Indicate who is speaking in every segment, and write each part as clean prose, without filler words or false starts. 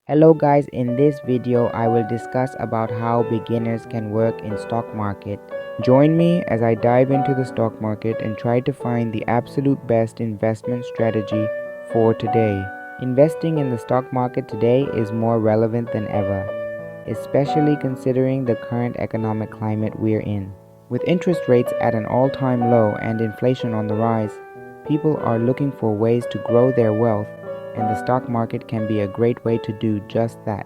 Speaker 1: Hello guys, in this video I will discuss about how beginners can work in stock market. Join me as I dive into the stock market and try to find the absolute best investment strategy for today. Investing in the stock market today is more relevant than ever, especially considering the current economic climate we're in. With interest rates at an all-time low and inflation on the rise, people are looking for ways to grow their wealth, and the stock market can be a great way to do just that.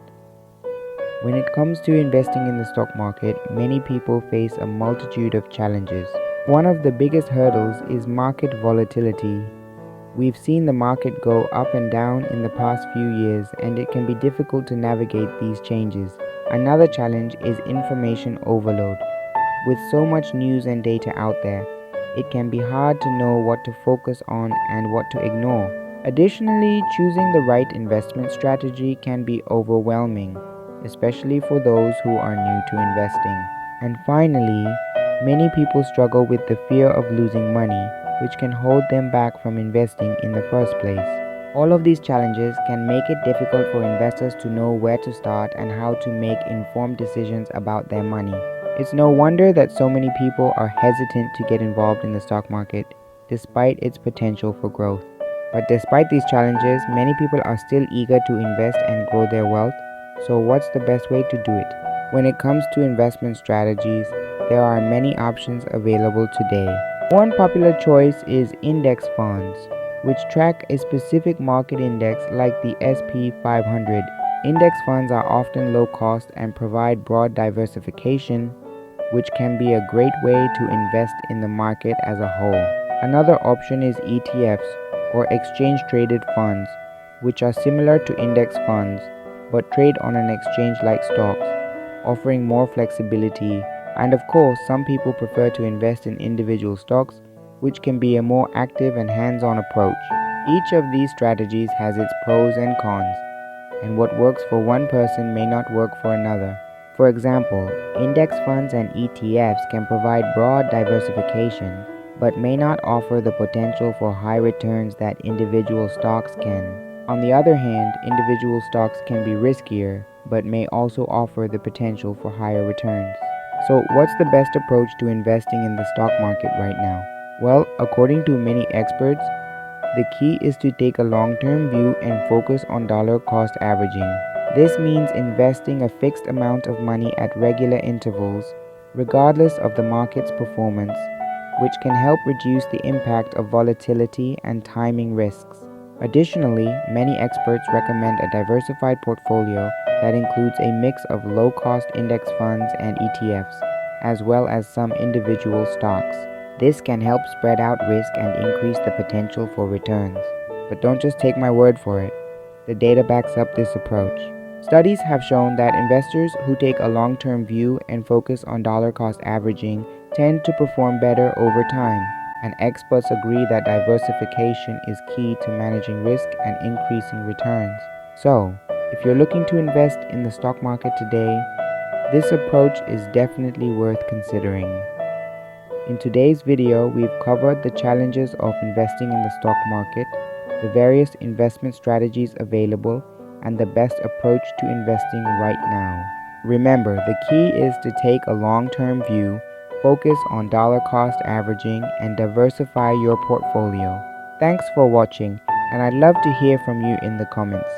Speaker 1: When it comes to investing in the stock market, many people face a multitude of challenges. One of the biggest hurdles is market volatility. We've seen the market go up and down in the past few years, and it can be difficult to navigate these changes. Another challenge is information overload. With so much news and data out there, it can be hard to know what to focus on and what to ignore. Additionally, choosing the right investment strategy can be overwhelming, especially for those who are new to investing. And finally, many people struggle with the fear of losing money, which can hold them back from investing in the first place. All of these challenges can make it difficult for investors to know where to start and how to make informed decisions about their money. It's no wonder that so many people are hesitant to get involved in the stock market, despite its potential for growth. But despite these challenges, many people are still eager to invest and grow their wealth. So what's the best way to do it? When it comes to investment strategies, there are many options available today. One popular choice is index funds, which track a specific market index like the S&P 500. Index funds are often low cost and provide broad diversification, which can be a great way to invest in the market as a whole. Another option is ETFs, or exchange traded funds, which are similar to index funds but trade on an exchange like stocks, offering more flexibility. And of course, some people prefer to invest in individual stocks, which can be a more active and hands-on approach. Each of these strategies has its pros and cons, and what works for one person may not work for another. For example, index funds and ETFs can provide broad diversification, but may not offer the potential for high returns that individual stocks can. On the other hand, individual stocks can be riskier, but may also offer the potential for higher returns. So, what's the best approach to investing in the stock market right now? Well, according to many experts, the key is to take a long-term view and focus on dollar cost averaging. This means investing a fixed amount of money at regular intervals, regardless of the market's performance, which can help reduce the impact of volatility and timing risks. Additionally, many experts recommend a diversified portfolio that includes a mix of low-cost index funds and ETFs, as well as some individual stocks. This can help spread out risk and increase the potential for returns. But don't just take my word for it. The data backs up this approach. Studies have shown that investors who take a long-term view and focus on dollar cost averaging tend to perform better over time, and experts agree that diversification is key to managing risk and increasing returns. So, if you're looking to invest in the stock market today, this approach is definitely worth considering. In today's video, we've covered the challenges of investing in the stock market, the various investment strategies available, and the best approach to investing right now. Remember, the key is to take a long-term view, focus on dollar cost averaging, and diversify your portfolio. Thanks for watching, and I'd love to hear from you in the comments.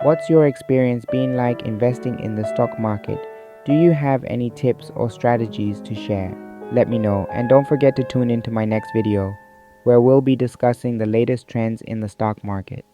Speaker 1: What's your experience been like investing in the stock market? Do you have any tips or strategies to share? Let me know, and don't forget to tune into my next video, where we'll be discussing the latest trends in the stock market.